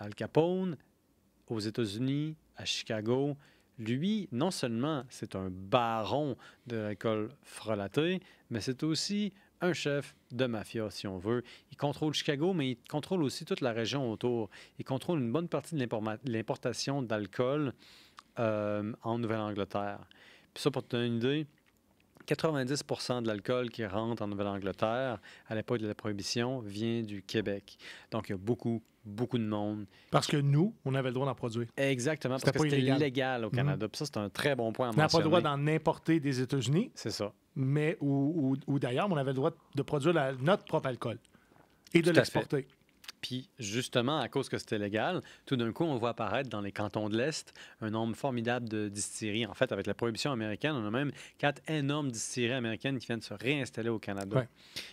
Al Capone, aux États-Unis, à Chicago, lui, non seulement c'est un baron de l'alcool frelaté, mais c'est aussi un chef de mafia, si on veut. Il contrôle Chicago, mais il contrôle aussi toute la région autour. Il contrôle une bonne partie de l'importation d'alcool en Nouvelle-Angleterre. Puis ça, pour te donner une idée, 90 de l'alcool qui rentre en Nouvelle-Angleterre à l'époque de la Prohibition vient du Québec. Donc, il y a beaucoup, beaucoup de monde. Parce que nous, on avait le droit d'en produire. Exactement, parce que c'était légal au Canada. Puis ça, c'est un très bon point à mentionner. On n'a pas le droit d'en importer des États-Unis. C'est ça. Mais ou d'ailleurs, on avait le droit de produire notre propre alcool et de l'exporter. Puis, justement, à cause que c'était légal, tout d'un coup, on voit apparaître dans les cantons de l'Est un nombre formidable de distilleries. En fait, avec la prohibition américaine, on a même 4 énormes distilleries américaines qui viennent se réinstaller au Canada. Ouais.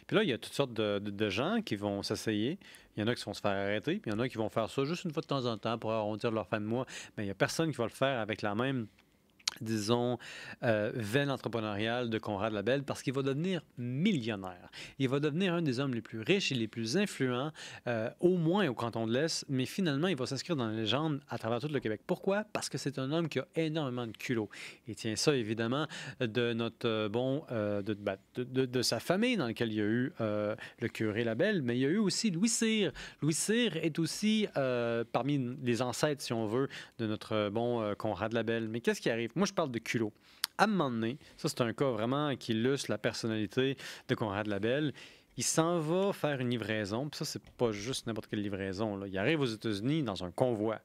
Puis là, il y a toutes sortes de gens qui vont s'essayer. Il y en a qui vont se faire arrêter, puis il y en a qui vont faire ça juste une fois de temps en temps pour arrondir leur fin de mois. Mais il n'y a personne qui va le faire avec la même, disons, veine entrepreneuriale de Conrad Labelle, parce qu'il va devenir millionnaire. Il va devenir un des hommes les plus riches et les plus influents, au moins au canton de l'Est, mais finalement, il va s'inscrire dans la légende à travers tout le Québec. Pourquoi? Parce que c'est un homme qui a énormément de culot. Il tient ça, évidemment, de notre de sa famille, dans laquelle il y a eu le curé Labelle, mais il y a eu aussi Louis Cyr. Louis Cyr est aussi parmi les ancêtres, si on veut, de notre Conrad Labelle. Mais qu'est-ce qui arrive? Moi, je parle de culot. À un moment donné, ça, c'est un cas vraiment qui illustre la personnalité de Conrad Labelle. Il s'en va faire une livraison, puis ça, c'est pas juste n'importe quelle livraison, là. Il arrive aux États-Unis dans un convoi.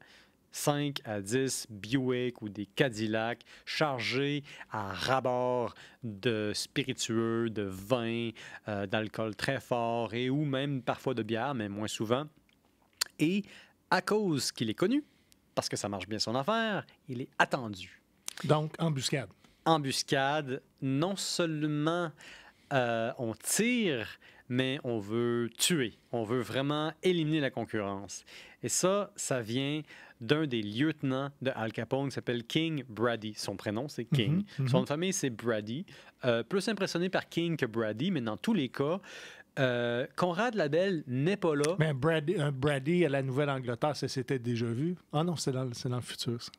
5 à 10 Buick ou des Cadillac chargés à ras-bord de spiritueux, de vin, d'alcool très fort et ou même parfois de bière, mais moins souvent. Et à cause qu'il est connu, parce que ça marche bien son affaire, il est attendu. Donc, embuscade. Embuscade, non seulement on tire, mais on veut tuer. On veut vraiment éliminer la concurrence. Et ça vient d'un des lieutenants de Al Capone qui s'appelle King Brady. Son prénom, c'est King. Son nom de famille, c'est Brady. Plus impressionné par King que Brady, mais dans tous les cas, Conrad Labelle n'est pas là. Mais Brady à la Nouvelle-Angleterre, ça s'était déjà vu. Ah non, c'est dans le futur, ça.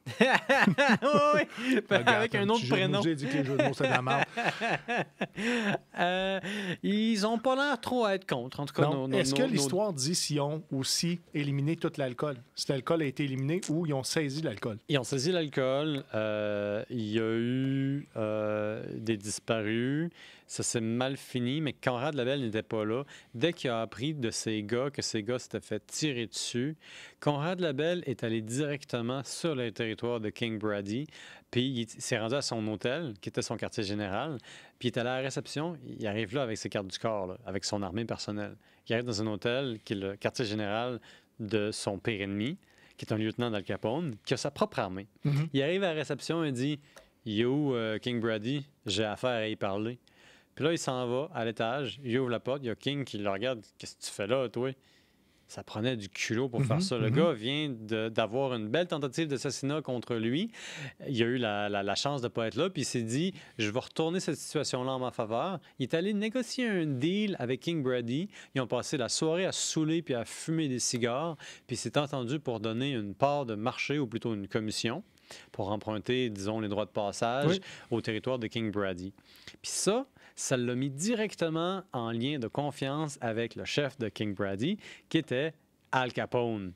Oui, avec un autre prénom. J'ai dit que les jeux de mots, c'est de la merde. Ils n'ont pas l'air trop à être contre, en tout cas. Est-ce que l'histoire dit s'ils ont aussi éliminé tout l'alcool? Si l'alcool a été éliminé ou ils ont saisi l'alcool? Ils ont saisi l'alcool. Il y a eu des disparus. Ça s'est mal fini, mais Conrad Labelle n'était pas là. Dès qu'il a appris de ces gars que ces gars s'étaient fait tirer dessus, Conrad Labelle est allé directement sur le territoire de King Brady, puis il s'est rendu à son hôtel, qui était son quartier général, puis il est allé à la réception. Il arrive là avec ses cartes du corps, là, avec son armée personnelle. Il arrive dans un hôtel qui est le quartier général de son pire ennemi, qui est un lieutenant d'Al Capone, qui a sa propre armée. Il arrive à la réception et dit « Yo, King Brady, j'ai affaire à y parler. » Puis là, il s'en va à l'étage, il ouvre la porte, il y a King qui le regarde. « Qu'est-ce que tu fais là, toi? » Ça prenait du culot pour faire ça. Le gars vient d'avoir une belle tentative d'assassinat contre lui. Il a eu la chance de ne pas être là, puis il s'est dit « Je vais retourner cette situation-là en ma faveur. » Il est allé négocier un deal avec King Brady. Ils ont passé la soirée à se saouler puis à fumer des cigares, puis il s'est entendu pour donner une part de marché, ou plutôt une commission, pour emprunter, disons, les droits de passage au territoire de King Brady. Puis ça l'a mis directement en lien de confiance avec le chef de King Brady, qui était Al Capone.